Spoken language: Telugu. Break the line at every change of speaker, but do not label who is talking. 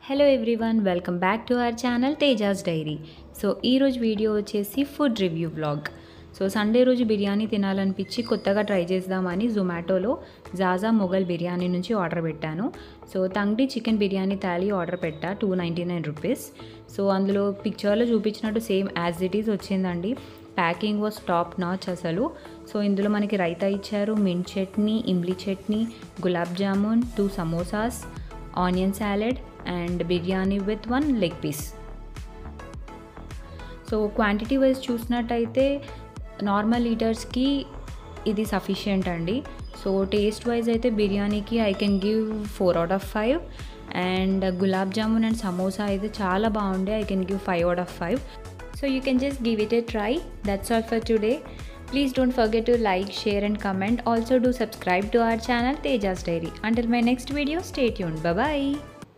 Hello everyone, welcome back to our channel Tejas diary. So ఈరోజు వీడియో వచ్చేసి food review vlog. So Sunday రోజు బిర్యానీ తినాలనిపించి కొత్తగా ట్రై చేద్దామని జొమాటోలో జాజా మొగల్ బిర్యానీ నుంచి ఆర్డర్ పెట్టాను. So tangdi chicken biryani thali order పెట్టా, 299 రూపీస్. సో అందులో పిక్చర్లో చూపించినట్టు సేమ్ యాజ్ ఇట్ ఈజ్ వచ్చిందండి. ప్యాకింగ్ వాజ్ టాప్ నాచ్ అసలు. సో ఇందులో మనకి రైతా ఇచ్చారు, mint chutney, imli chutney, gulab jamun, 2 samosas, onion salad and biryani with 1 leg piece. So quantity wise చూసినట్టయితే నార్మల్ ఈటర్స్కి ఇది సఫిషియంట్ అండి. సో టేస్ట్ వైజ్ అయితే బిర్యానీకి I can give 4 out of 5 and gulab jamun and samosa అయితే చాలా బాగుండే, I can give 5 out of 5. So you can just give it a try. That's all for today. Please don't forget to like, share and comment. Also do subscribe to our channel Tejas Dairy. Until my next video, stay tuned. Bye bye.